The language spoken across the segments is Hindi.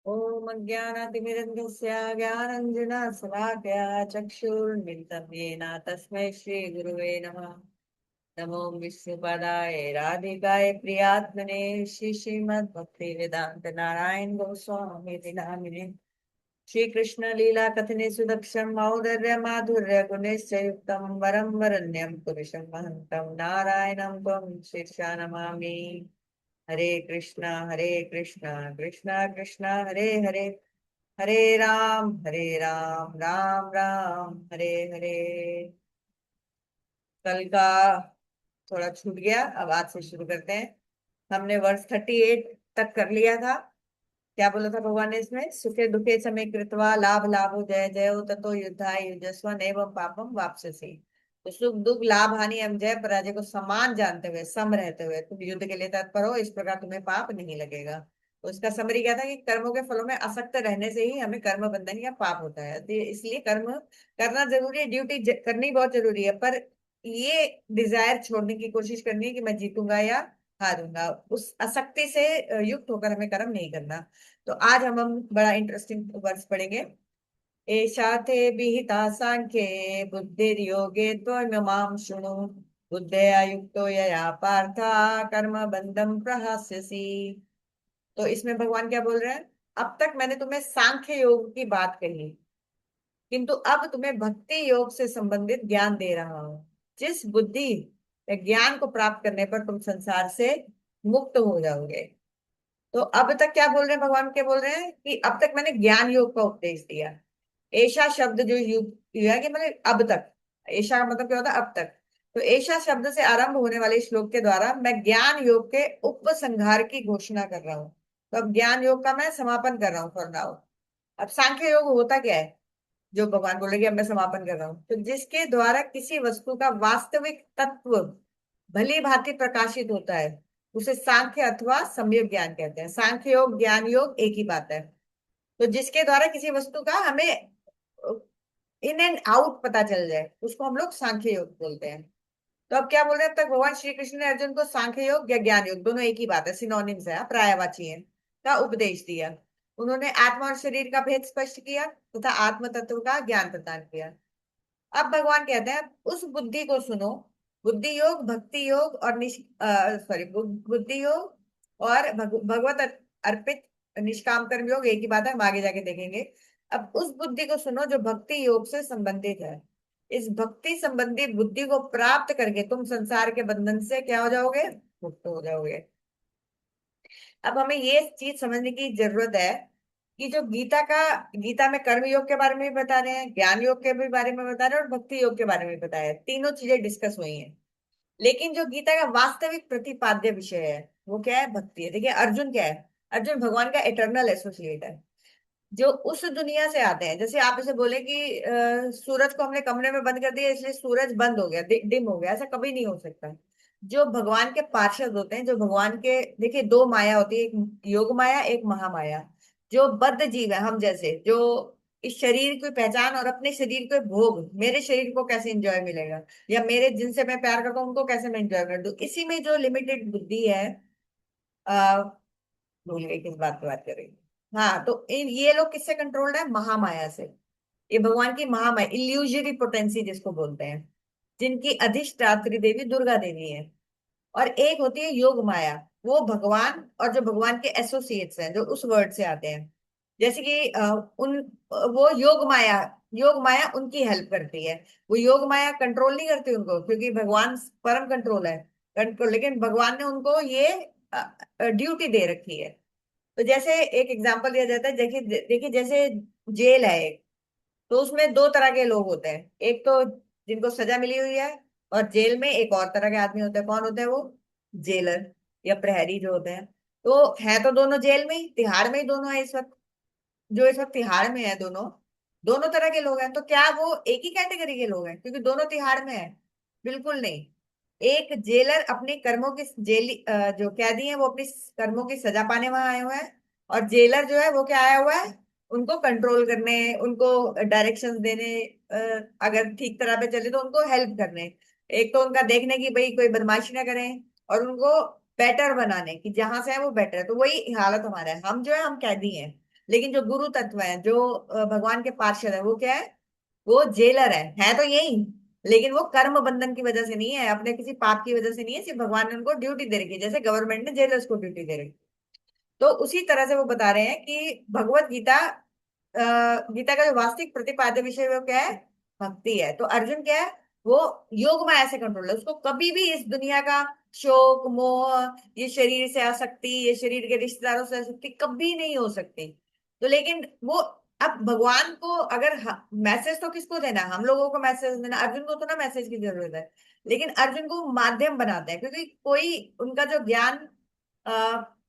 ओम अज्ञानातिमिरन्धस्य ज्ञानाञ्जनशलाकया चक्षुर्मिलितं येन तस्मै श्रीगुरुवे नमः। नमो विष्णुपदाय राधिकाय प्रियात्मने श्रीमद्भक्तिवेदान्त नारायण गोस्वामी नामिने। श्री कृष्ण लीला कथने सुदक्षं मौदर्य माधुर्य गुणेश्च युक्तं वरं वरण्यं पुरुषं महन्तं नारायणं त्वं शीर्षा नमामि। हरे कृष्णा कृष्णा कृष्णा हरे हरे, हरे राम राम राम हरे हरे। कल का थोड़ा छूट गया, अब आज से शुरू करते हैं। हमने वर्ष 38 तक कर लिया था। क्या बोला था भगवान ने इसमें? सुखे दुखे समे कृत्वा लाभ लाभो जय जयो ततो युद्धाय युजस्व नैवं पापम वाप्स्यसि। तो सुख दुख लाभ हानि एवं जय पराजय को समान जानते हुए, सम रहते हुए तुम युद्ध के लिए तत्पर हो, इस प्रकार तुम्हें पाप नहीं लगेगा। तो उसका समरी क्या था कि कर्मों के फलों में आसक्त रहने से ही हमें कर्म बंधन या पाप होता है। तो इसलिए कर्म करना जरूरी है, ड्यूटी करनी बहुत जरूरी है, पर ये डिजायर छोड़ने की कोशिश करनी है कि मैं जीतूंगा या हारूंगा, उस आसक्ति से युक्त होकर हमें कर्म नहीं करना। तो आज हम बड़ा इंटरेस्टिंग वर्ड्स पढ़ेंगे। एषा ते विहिता सांख्ये बुद्धिर्योगे त्वमां शृणु, बुद्धया युक्तो यया पार्थ कर्म बंधम प्रहास्यसि। तो इसमें भगवान क्या बोल रहे हैं? अब तक मैंने तुम्हें सांख्य योग की बात कही, किंतु अब तुम्हें भक्ति योग से संबंधित ज्ञान दे रहा हूं। जिस बुद्धि या ज्ञान को प्राप्त करने पर तुम संसार से मुक्त हो जाओगे। तो अब तक क्या बोल रहे हैं भगवान? क्या बोल रहे हैं कि अब तक मैंने ज्ञान योग का उपदेश दिया। ऐशा शब्द जो युग है कि मतलब अब तक, ऐशा का मतलब क्या होता है? अब तक। तो ऐशा शब्द से आरंभ होने वाले श्लोक के द्वारा मैं ज्ञान योग के उपसंहार की घोषणा कर रहा हूँ। तो अब ज्ञान योग का मैं समापन कर रहा हूँ फॉर नाउ। अब सांख्य योग होता क्या है? जो भगवान बोलेंगे अब मैं समापन कर रहा हूँ, तो जिसके द्वारा किसी वस्तु का वास्तविक तत्व भली भांति प्रकाशित होता है, उसे सांख्य अथवा सम्यक ज्ञान कहते हैं। सांख्य योग ज्ञान योग एक ही बात है। तो जिसके द्वारा किसी वस्तु का हमें इन एंड आउट पता चल जाए, उसको हम लोग सांख्य योग बोलते हैं। तो अब क्या बोल रहे हैं? अब तक भगवान श्री कृष्ण ने अर्जुन को सांख्य योग या ज्ञान योग, दोनों एक ही बात है, सिनोनिम्स है, पर्यायवाची है, का उपदेश दिया। उन्होंने आत्मा और शरीर का भेद स्पष्ट किया तथा आत्म तत्व का ज्ञान प्रदान किया। अब भगवान कहते हैं उस बुद्धि को सुनो। बुद्धि योग, भक्ति योग और सॉरी, बुद्धि योग और भगवत अर्पित निष्काम कर्म योग एक ही बात है, हम आगे जाके देखेंगे। अब उस बुद्धि को सुनो जो भक्ति योग से संबंधित है। इस भक्ति संबंधी बुद्धि को प्राप्त करके तुम संसार के बंधन से क्या हो जाओगे? मुक्त हो जाओगे। अब हमें ये चीज समझने की जरूरत है कि जो गीता में कर्म योग के बारे में भी बता रहे हैं, ज्ञान योग के भी बारे में बता रहे हैं और भक्ति योग के बारे में बताया है। तीनों चीजें डिस्कस हुई हैं। लेकिन जो गीता का वास्तविक प्रतिपाद्य विषय है वो क्या है? भक्ति है। देखिए अर्जुन क्या है? अर्जुन भगवान का एटर्नल एसोसिएट है, जो उस दुनिया से आते हैं। जैसे आप इसे बोले कि सूरज को हमने कमरे में बंद कर दिया इसलिए सूरज बंद हो गया, डिम हो गया, ऐसा कभी नहीं हो सकता। जो भगवान के पार्षद होते हैं, जो भगवान के, देखिए दो माया होती है, एक योग माया एक महामाया। जो बद्ध जीव है हम जैसे, जो इस शरीर की पहचान और अपने शरीर के भोग, मेरे शरीर को कैसे एंजॉय मिलेगा, या मेरे जिनसे मैं प्यार करता हूँ उनको कैसे मैं एंजॉय कर दूं, इसी में जो लिमिटेड बुद्धि है। भूल गई किस बात पे बात कर रही हूँ। हाँ, तो ये लोग किससे कंट्रोल्ड है? महामाया से। ये भगवान की महामाया, इल्यूजरी पोटेंसी जिसको बोलते हैं, जिनकी अधिष्ठात्री देवी दुर्गा देवी है। और एक होती है योग माया, वो भगवान और जो भगवान के एसोसिएट्स हैं जो उस वर्ड से आते हैं। जैसे कि वो योग माया उनकी हेल्प करती है। वो योग माया कंट्रोल नहीं करती उनको, क्योंकि भगवान परम कंट्रोल है, कंट्रोल, लेकिन भगवान ने उनको ये ड्यूटी दे रखी है। तो जैसे एक एग्जांपल दिया जाता है, देखिए देखिए जैसे जेल है एक, तो उसमें दो तरह के लोग होते हैं। एक तो जिनको सजा मिली हुई है, और जेल में एक और तरह के आदमी होते हैं। कौन होते हैं वो? जेलर या प्रहरी जो होते हैं। तो है तो दोनों जेल में ही, तिहाड़ में ही दोनों है इस वक्त। जो इस वक्त तिहाड़ में है, दोनों दोनों तरह के लोग हैं। तो क्या वो एक ही कैटेगरी के लोग हैं क्योंकि दोनों तिहाड़ में है? बिल्कुल नहीं। एक जेलर अपने कर्मों की जो कैदी हैं वो अपनी कर्मों की सजा पाने वहां आए हुए हैं। और जेलर जो है वो क्या आया हुआ है? उनको कंट्रोल करने, उनको डायरेक्शंस देने, अगर ठीक तरह पे चले तो उनको हेल्प करने। एक तो उनका देखने की भाई कोई बदमाशी ना करें, और उनको बेटर बनाने की, जहां से है वो बेटर है। तो वही हालत हमारा है, हम जो है हम कैदी हैं। लेकिन जो गुरु तत्व है, जो भगवान के पार्षद है, वो क्या है? वो जेलर है तो यही, लेकिन वो कर्म बंधन की वजह से नहीं है, अपने किसी पाप की वजह से नहीं है, सिर्फ भगवान ने उनको ड्यूटी दे रखी है, जैसे गवर्नमेंट ने जेलर्स को ड्यूटी दे रखी। तो उसी तरह से वो बता रहे हैं कि भगवत गीता, गीता का जो वास्तविक प्रतिपाद्य विषय है, वो क्या है? भक्ति है। तो अर्जुन क्या है? वो योग में ऐसे कंट्रोल है, उसको कभी भी इस दुनिया का शोक मोह, ये शरीर से आसक्ति, ये शरीर के रिश्तेदारों से आसक्ति कभी नहीं हो सकती। तो लेकिन वो, अब भगवान को अगर मैसेज तो किसको देना है? हम लोगों को मैसेज देना। अर्जुन को तो ना मैसेज की जरूरत है, लेकिन अर्जुन को माध्यम बनाते हैं, क्योंकि कोई उनका जो ज्ञान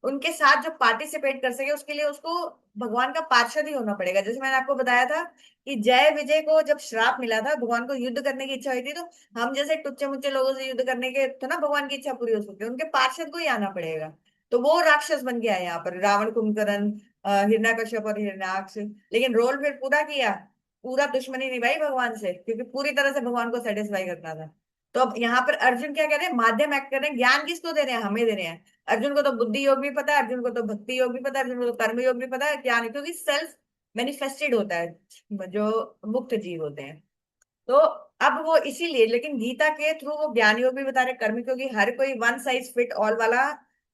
उनके साथ जो पार्टिसिपेट कर सके, उसके लिए उसको भगवान का पार्षद ही होना पड़ेगा। जैसे मैंने आपको बताया था कि जय विजय को जब श्राप मिला था, भगवान को युद्ध करने की इच्छा हुई थी, तो हम जैसे टुच्चे मुच्चे लोगों से युद्ध करने के तो ना भगवान की इच्छा पूरी हो सकती है, उनके पार्षद को ही आना पड़ेगा। तो वो राक्षस बन गया यहाँ पर, रावण कुंभकर्ण, हिरण्यकश्यप और हिरण्याक्ष। लेकिन रोल फिर पूरा किया, पूरा दुश्मनी निभाई भगवान से, क्योंकि पूरी तरह से भगवान को सेटिस्फाई करना था। तो अब यहाँ पर अर्जुन क्या कह रहे हैं? माध्यम एक्ट कर रहे हैं। ज्ञान किसको दे रहे हैं? हमें दे रहे हैं। अर्जुन को तो बुद्धि योग भी पता है, अर्जुन को तो भक्ति योग भी पता है, अर्जुन को तो कर्म योग भी पता है, ज्ञान, क्योंकि सेल्फ मैनिफेस्टेड होता है जो मुक्त जीव होते हैं। तो अब वो इसीलिए, लेकिन गीता के थ्रू वो ज्ञान योग भी बता रहे, कर्म, क्योंकि हर कोई वन साइज फिट ऑल वाला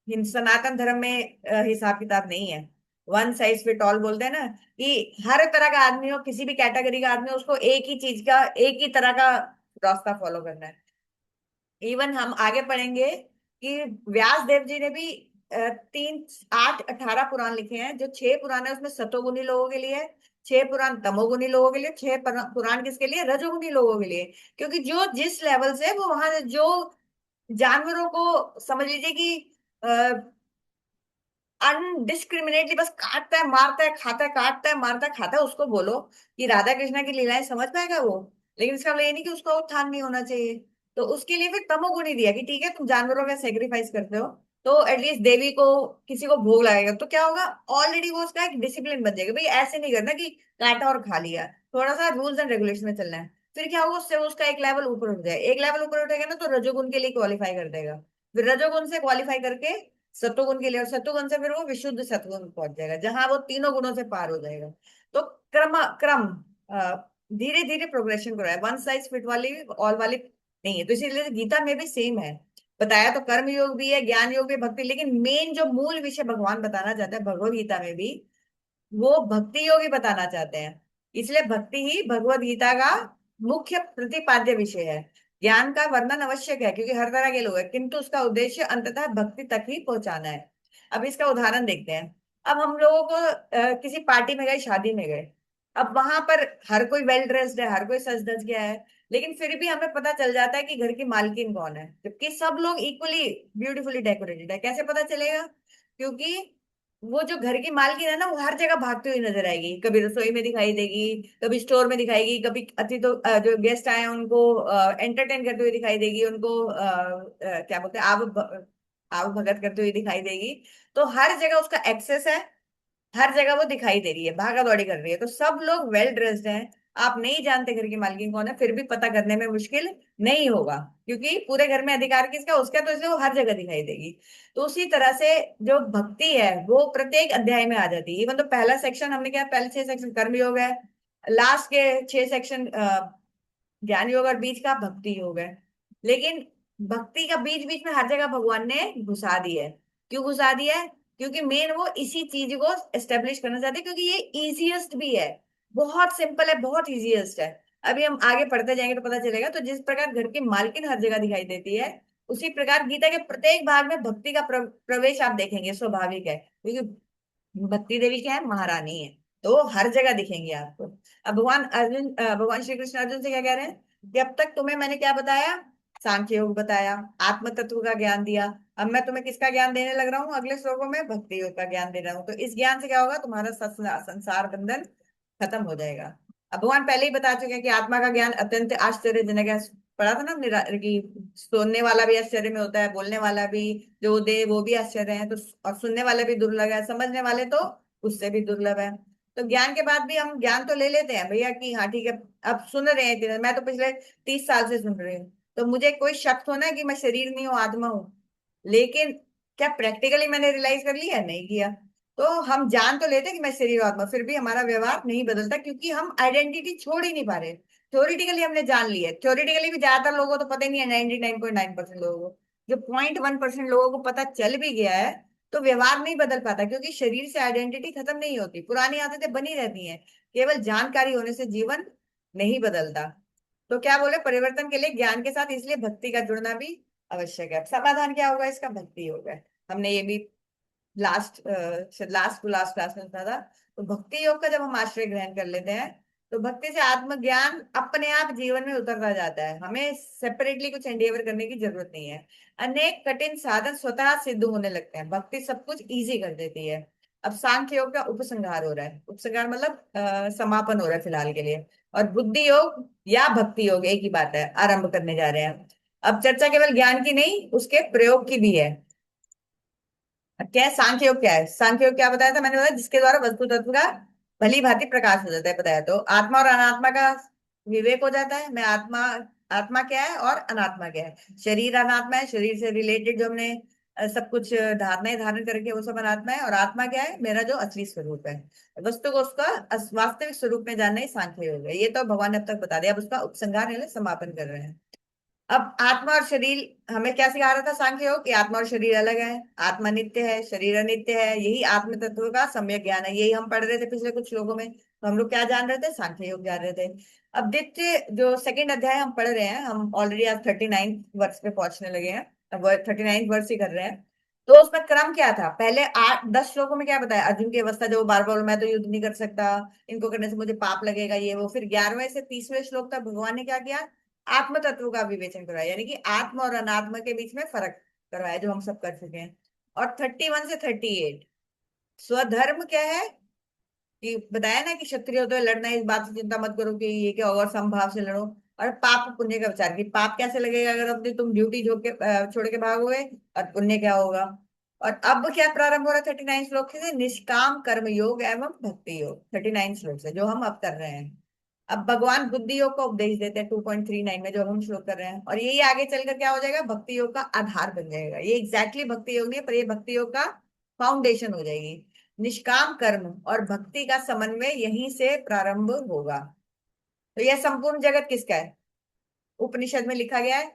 सनातन धर्म में हिसाब किताब नहीं है। वन साइज फिट ऑल बोलते हैं ना, कि हर तरह का आदमी हो, किसी भी कैटेगरी का आदमी हो, उसको एक ही चीज का, एक ही तरह का रास्ता फॉलो करना है। इवन हम आगे पढ़ेंगे कि व्यास देव जी ने भी 3 8 18 पुराण लिखे हैं। जो 6 पुराण है उसमें सतोगुनी लोगों के लिए है, 6 पुराण तमोगुनी लोगों के लिए, 6 पुराण किसके लिए? रजोगुनी लोगों के लिए। क्योंकि जो जिस लेवल से वो वहां जो जानवरों को समझ लीजिए कि अनडिस्क्रिमिनेटली बस काटता है मारता है खाता है, काटता है मारता है खाता है, उसको बोलो कि राधा कृष्णा की लीलाएं समझ पाएगा वो? लेकिन इसका मतलब ये नहीं कि उसका उत्थान नहीं होना चाहिए। तो उसके लिए फिर तमोगुण ही दिया कि ठीक है, तुम जानवरों का सेक्रीफाइस करते हो, तो एटलीस्ट देवी को, किसी को भोग लगाएगा तो क्या होगा? ऑलरेडी वो उसका एक डिसिप्लिन बन जाएगा, भाई ऐसे नहीं करना कि काटा और खा लिया, थोड़ा सा रूल्स एंड रेगुलेशन में चलना है। फिर क्या होगा? उससे उसका एक लेवल ऊपर उठ जाए, एक लेवल ऊपर उठेगा ना, तो रजोगुण के लिए क्वालिफाई कर देगा। फिर रजोगुण से क्वालिफाई करके सत्वगुण के लिए, और सत्वगुण से फिर वो विशुद्ध सत्वगुण में पहुंच जाएगा, जहां वो तीनों गुणों से पार हो जाएगा। तो क्रम क्रम धीरे धीरे प्रोग्रेशन करो है, वन साइज फिट वाली ऑल वाली नहीं है। तो इसीलिए गीता में भी सेम है, बताया तो कर्म योग भी है, ज्ञान योग भी, भक्ति, लेकिन मेन जो मूल विषय भगवान बताना चाहते हैं भगवत गीता में भी, वो भक्ति योग ही बताना चाहते हैं। इसलिए भक्ति ही भगवत गीता का मुख्य प्रतिपाद्य विषय है। ज्ञान का वर्णन आवश्यक है, क्योंकि हर तरह के लोग हैं, किंतु उसका उद्देश्य अंततः भक्ति तक ही पहुंचाना है। अब इसका उदाहरण देखते हैं। अब हम लोगों को किसी पार्टी में गए, शादी में गए, अब वहां पर हर कोई वेल ड्रेस्ड है, हर कोई सज धज गया है, लेकिन फिर भी हमें पता चल जाता है कि घर की मालकिन कौन है, जबकि सब लोग इक्वली ब्यूटीफुली डेकोरेटेड है। कैसे पता चलेगा? क्योंकि वो जो घर की मालकिन है ना, वो हर जगह भागती हुई नजर आएगी, कभी रसोई में दिखाई देगी, कभी स्टोर में दिखाएगी, कभी जो गेस्ट आए हैं उनको एंटरटेन करते हुए दिखाई देगी, उनको क्या बोलते हैं, आव भगत करते हुए दिखाई देगी। तो हर जगह उसका एक्सेस है, हर जगह वो दिखाई दे रही है, भागा दौड़ी कर रही है, तो सब लोग वेल ड्रेस्ड हैं। आप नहीं जानते घर की मालकिन कौन है, फिर भी पता करने में मुश्किल नहीं होगा, क्योंकि पूरे घर में अधिकार किसका? उसका, तो इसलिए वो हर जगह दिखाई देगी। तो उसी तरह से जो भक्ति है वो प्रत्येक अध्याय में आ जाती है। इवन तो पहला सेक्शन हमने क्या, पहले 6 सेक्शन कर्म योग है, लास्ट के 6 सेक्शन ज्ञान योग, और बीच का भक्ति योग है। लेकिन भक्ति का बीच बीच में हर जगह भगवान ने घुसा दिया है। क्यों घुसा दिया है? क्योंकि मेन वो इसी चीज को एस्टेब्लिश करना चाहते हैं, क्योंकि ये इजीएस्ट भी है, बहुत सिंपल है, बहुत इजीएस्ट है। अभी हम आगे पढ़ते जाएंगे तो पता चलेगा। तो जिस प्रकार घर की मालकिन हर जगह दिखाई देती है, उसी प्रकार गीता के प्रत्येक भाग में भक्ति का प्रवेश आप देखेंगे, स्वाभाविक है, क्योंकि भक्ति देवी क्या है? महारानी है, तो वो हर जगह दिखेंगे आपको। अब भगवान श्री कृष्ण अर्जुन से क्या कह रहे हैं कि अब तक तुम्हें मैंने क्या बताया? सांख्य योग बताया, आत्म तत्व का ज्ञान दिया। अब मैं तुम्हें किसका ज्ञान देने लग रहा हूँ अगले श्लोकों में? भक्ति योग का ज्ञान दे रहा हूँ। तो इस ज्ञान से क्या होगा? तुम्हारा संसार बंधन खत्म हो जाएगा। अब भगवान पहले ही बता चुके हैं कि आत्मा का ज्ञान अत्यंत आश्चर्यजनक है। पढ़ा था ना हमने कि सुनने वाला भी आश्चर्य में होता है, बोलने वाला भी जो दे वो भी आश्चर्य है, तो और सुनने वाले भी दुर्लभ है, समझने वाले तो उससे भी दुर्लभ है। तो ज्ञान के बाद भी हम ज्ञान तो ले लेते हैं भैया कि हाँ ठीक है, अब सुन रहे हैं मैं तो पिछले 30 साल से सुन रही हूँ, तो मुझे कोई शक हो ना कि मैं शरीर नहीं हूँ, आत्मा हूँ। लेकिन क्या प्रैक्टिकली मैंने रियलाइज कर लिया? नहीं किया। तो हम जान तो लेते कि मैं शरीर और आत्मा, फिर भी हमारा व्यवहार नहीं बदलता, क्योंकि हम आइडेंटिटी छोड़ ही नहीं पा रहे। थ्योरिटिकली हमने जान ली है, थ्योरिटिकली भी ज्यादातर लोगों को तो पता ही नहीं है, 99.9% लोगों को। जो 0.1% लोगों को पता चल भी गया है, तो व्यवहार नहीं बदल पाता, क्योंकि शरीर से आइडेंटिटी खत्म नहीं होती, पुरानी आदतें बनी रहती हैं। केवल जानकारी होने से जीवन नहीं बदलता। तो क्या बोले, परिवर्तन के लिए ज्ञान के साथ इसलिए भक्ति का जुड़ना भी आवश्यक है। समाधान क्या होगा इसका? भक्ति होगा। हमने ये भी लास्ट टू लास्ट क्लास में था। तो भक्ति योग का जब हम आश्रय ग्रहण कर लेते हैं, तो भक्ति से आत्मज्ञान अपने आप जीवन में उतरता जाता है, हमें सेपरेटली कुछ एंडेवर करने की जरूरत नहीं है। अनेक कठिन साधन स्वतः सिद्ध होने लगते हैं, भक्ति सब कुछ इजी कर देती है। अब सांख्य योग का उपसंहार हो रहा है, उपसंहार मतलब समापन हो रहा है फिलहाल के लिए। और बुद्धि योग या भक्ति योग एक ही बात है, आरंभ करने जा रहे हैं। अब चर्चा केवल ज्ञान की नहीं, उसके प्रयोग की भी है। क्या है सांख्य योग? क्या है सांख्य योग? क्या बताया था मैंने? बताया जिसके द्वारा वस्तु तत्व का भली भांति प्रकाश हो जाता है, बताया। तो आत्मा और अनात्मा का विवेक हो जाता है। मैं आत्मा, आत्मा क्या है और अनात्मा क्या है। शरीर अनात्मा है, शरीर से रिलेटेड जो हमने सब कुछ धारणाएं धारण करके वो सब अनात्मा है। और आत्मा क्या है? मेरा जो असली स्वरूप है, वस्तु को उसका वास्तविक स्वरूप में जानना ही सांख्य योग है। ये तो भगवान ने अब तक बता दिया, अब उसका उपसंहार यानी समापन कर रहे हैं। अब आत्मा और शरीर हमें क्या सिखा रहा था सांख्य योग? कि आत्मा और शरीर अलग है, आत्मा नित्य है, शरीर अनित्य है। यही आत्म तत्व का सम्यक ज्ञान है, यही हम पढ़ रहे थे पिछले कुछ श्लोकों में। तो हम लोग क्या जान रहे थे? सांख्य योग जान रहे थे। अब द्वितीय जो सेकंड अध्याय हम पढ़ रहे हैं, हम ऑलरेडी आज 39 वर्ष पे पहुंचने लगे हैं। अब 39 वर्ष ही कर रहे हैं। तो उसमें क्रम क्या था? पहले 8-10 श्लोकों में क्या बताया? अर्जुन की अवस्था जो बार बार, मैं तो युद्ध नहीं कर सकता, इनको करने से मुझे पाप लगेगा, ये वो। फिर 11वें से 30वें श्लोक तक भगवान ने क्या किया? आत्म तत्व का विवेचन करवाया, यानी कि आत्म और अनात्म के बीच में फर्क करवाया, जो हम सब कर चुके हैं। और 31 से 38 स्वधर्म क्या है? कि बताया ना कि क्षत्रिय हो तो लड़ना, इस बात से चिंता मत करो कि ये क्या होगा, समभाव से लड़ो। और पाप पुण्य का विचार, कि पाप कैसे लगेगा अगर अपनी तुम ड्यूटी झोंक के छोड़ के भागोगे, और पुण्य क्या होगा। और अब क्या प्रारंभ हो रहा है 39 श्लोक से? निष्काम कर्म योग एवं भक्ति योग, 39 श्लोक से जो हम अब कर रहे हैं। अब भगवान बुद्धि योग का उपदेश देते हैं 2.39 में, जो हम श्लोक कर रहे हैं। और यही आगे चलकर क्या हो जाएगा? भक्ति योग का आधार बन जाएगा। ये एग्जैक्टली भक्ति योग नहीं है, पर ये भक्ति योग का फाउंडेशन हो जाएगी। निष्काम कर्म और भक्ति का समन्वय यहीं से प्रारंभ होगा। तो यह संपूर्ण जगत किसका है? उपनिषद में लिखा गया है,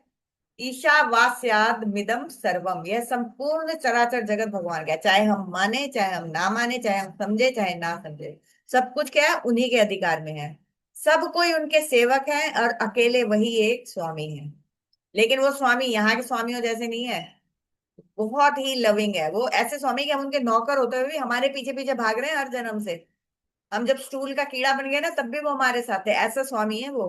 ईशावास्याद मिदम सर्वम। यह संपूर्ण चराचर जगत भगवान का है, चाहे हम माने चाहे हम ना माने, चाहे हम समझे चाहे ना समझे। सब कुछ क्या है? उन्हीं के अधिकार में है। सब कोई उनके सेवक है, और अकेले वही एक स्वामी है। लेकिन वो स्वामी यहाँ के स्वामियों जैसे नहीं है, बहुत ही लविंग है। वो ऐसे स्वामी कि हम उनके नौकर होते हुए भी हमारे पीछे पीछे भाग रहे हैं हर जन्म से। हम जब स्टूल का कीड़ा बन गए ना, तब भी वो हमारे साथ है। ऐसा स्वामी है वो।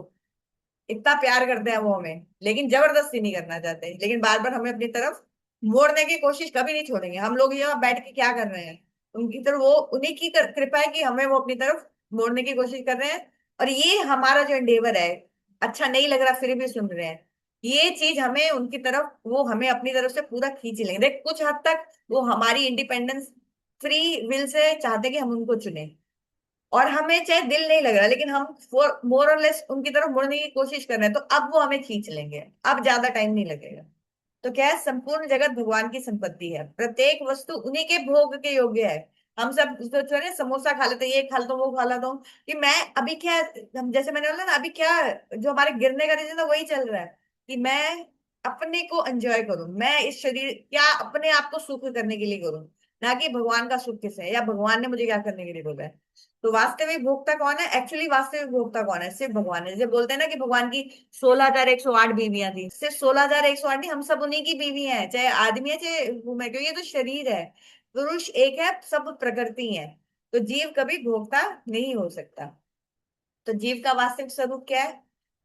इतना प्यार करते हैं वो हमें, लेकिन जबरदस्ती नहीं करना चाहते, लेकिन बार बार हमें अपनी तरफ मोड़ने की कोशिश कभी नहीं छोड़ेंगे। हम लोग यहाँ बैठ के क्या कर रहे हैं, उनकी तरफ, वो उन्हीं की कृपा है कि हमें वो अपनी तरफ मोड़ने की कोशिश कर रहे हैं। और ये हमारा जो एंडेवर है, अच्छा नहीं लग रहा फिर भी सुन रहे हैं, ये चीज हमें उनकी तरफ, वो हमें अपनी तरफ से पूरा खींच लेंगे। देख, कुछ हद तक वो हमारी इंडिपेंडेंस, फ्री विल से चाहते कि हम उनको चुने। और हमें चाहे दिल नहीं लग रहा, लेकिन हम मोर और लेस उनकी तरफ मुड़ने की कोशिश कर रहे हैं, तो अब वो हमें खींच लेंगे, अब ज्यादा टाइम नहीं लगेगा। तो क्या है? संपूर्ण जगत भगवान की संपत्ति है, प्रत्येक वस्तु उन्हीं के भोग के योग्य है। हम सब सोच रहे हैं समोसा खा लेते हैं, ये खा लेता हूँ वो खा लेता हूँ, कि मैं अभी क्या, हम जैसे मैंने बोला ना, अभी क्या जो हमारे गिरने का रीजन था वही चल रहा है, कि मैं अपने को एंजॉय करूं, मैं इस शरीर क्या अपने आप को सुख करने के लिए करूं, ना कि भगवान का सुख किसे है, या भगवान ने मुझे क्या करने के लिए बोला है। तो वास्तविक भोक्ता कौन है? एक्चुअली वास्तविक भोक्ता कौन है? सिर्फ भगवान है। जैसे बोलते हैं ना कि भगवान की 16,108 बीवियां थी, सिर्फ 16,108 नहीं, हम सब उन्हीं की बीवी हैं, चाहे आदमी है चाहे वुमेन, क्योंकि ये तो शरीर है। पुरुष एक है, सब प्रकृति है। तो जीव कभी भोक्ता नहीं हो सकता। तो जीव का वास्तविक स्वरूप क्या है?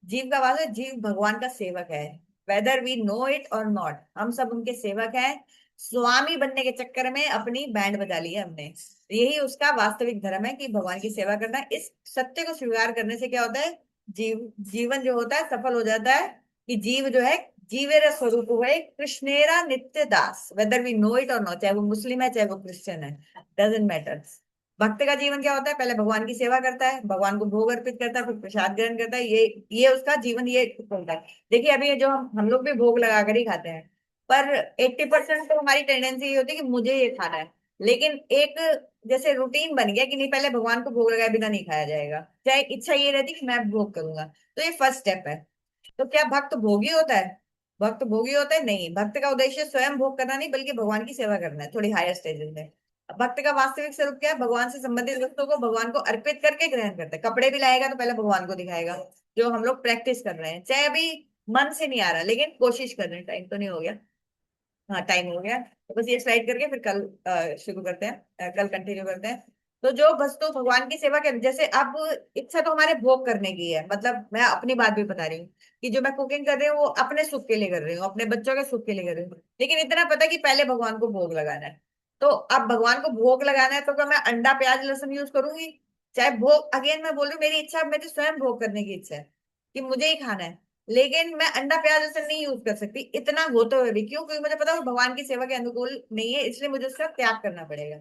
जीव का वास्तविक, जीव भगवान का सेवक है। वेदर वी नो इट और नॉट, हम सब उनके सेवक हैं। स्वामी बनने के चक्कर में अपनी बैंड बजा ली है हमने। यही उसका वास्तविक धर्म है, कि भगवान की सेवा करना। इस सत्य को स्वीकार करने से क्या होता है? जीवन जो होता है सफल हो जाता है। कि जीव जो है, जीवेर स्वरूप है कृष्णेरा नित्य दास, वेदर वी नो इट और नॉट, चाहे वो मुस्लिम है चाहे वो क्रिश्चियन है, डजेंट मैटर। भक्त का जीवन क्या होता है? पहले भगवान की सेवा करता है, भगवान को भोग अर्पित करता है, फिर प्रसाद ग्रहण करता है। ये उसका जीवन ये होता है। देखिए अभी ये जो हम लोग भी भोग लगा कर ही खाते हैं, पर 80% तो हमारी टेंडेंसी ये होती है कि मुझे ये खाना है, लेकिन एक जैसे रूटीन बन गया कि नहीं, पहले भगवान को भोग लगाए बिना नहीं खाया जाएगा, चाहे इच्छा ये रहती कि मैं भोग करूंगा। तो ये फर्स्ट स्टेप है। तो क्या भक्त भोगी होता है? भक्त भोगी होता है? नहीं, भक्त का उद्देश्य स्वयं भोग करना नहीं, बल्कि भगवान की सेवा करना है थोड़ी हायर स्टेजेस में। भक्त का वास्तविक स्वरूप क्या है? भगवान से संबंधित वस्तुओं को भगवान को अर्पित करके ग्रहण करता है। कपड़े भी लाएगा तो पहले भगवान को दिखाएगा, जो हम लोग प्रैक्टिस कर रहे हैं, चाहे अभी मन से नहीं आ रहा लेकिन कोशिश कर रहे हैं। टाइम तो नहीं हो गया? हाँ, टाइम हो गया। तो बस ये स्लाइड करके फिर कल शुरू करते हैं, कल कंटिन्यू करते हैं। तो जो वस्तु भगवान की सेवा के, जैसे अब इच्छा तो हमारे भोग करने की है, मतलब मैं अपनी बात भी बता रही हूँ कि जो मैं कुकिंग कर रही हूँ वो अपने सुख के लिए कर रही हूँ, अपने बच्चों के सुख के लिए कर रही हूँ, लेकिन इतना पता कि पहले भगवान को भोग लगाना है। तो अब भगवान को भोग लगाना है तो क्या मैं अंडा प्याज लहसुन यूज करूंगी? चाहे भोग, अगेन मैं बोल रही हूँ, मेरी इच्छा, मेरी स्वयं भोग करने की इच्छा है कि मुझे ही खाना है, लेकिन मैं अंडा प्याज लहसुन नहीं यूज कर सकती, इतना होते हुए भी। क्यों? क्योंकि मुझे पता है वो भगवान की सेवा के अनुकूल नहीं है, इसलिए मुझे उसका त्याग करना पड़ेगा।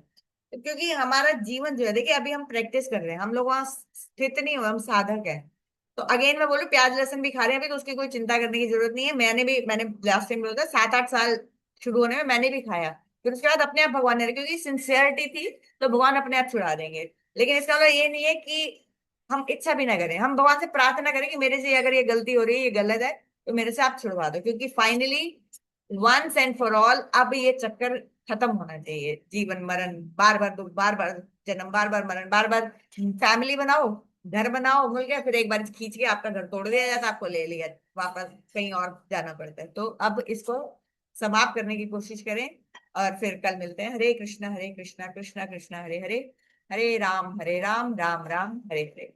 तो क्योंकि हमारा जीवन जो है, देखिए अभी हम प्रैक्टिस कर रहे हैं, हम लोग वहां स्थित नहीं हुए, हम साधक हैं। तो अगेन मैं बोलूं, प्याज लहसुन भी खा रहे हैं अभी, तो उसकी कोई चिंता करने की जरूरत नहीं है। मैंने लास्ट टाइम बोला था, 7-8 साल शुरू होने में मैंने भी खाया, फिर उसके बाद अपने आप भगवान ने, क्योंकि सिंसियरिटी थी, तो भगवान अपने आप छुड़ा देंगे। लेकिन इसका मतलब ये नहीं है कि हम इच्छा भी ना करें, हम भगवान से प्रार्थना करें कि मेरे से अगर ये गलती हो रही है, ये गलत है, तो मेरे से आप छुड़वा दो, क्योंकि finally once and for all अब ये चक्कर खत्म होना चाहिए। जीवन मरण, बार बार दुख, बार बार जन्म, बार बार मरण, बार बार फैमिली बनाओ, घर बनाओ, मिल गया, फिर एक बार खींच के आपका घर तोड़ दिया जाता है, आपको ले लिया, वापस कहीं और जाना पड़ता है। तो अब इसको समाप्त करने की कोशिश करें, और फिर कल मिलते हैं। हरे कृष्णा कृष्णा कृष्णा हरे हरे, हरे राम राम राम हरे हरे।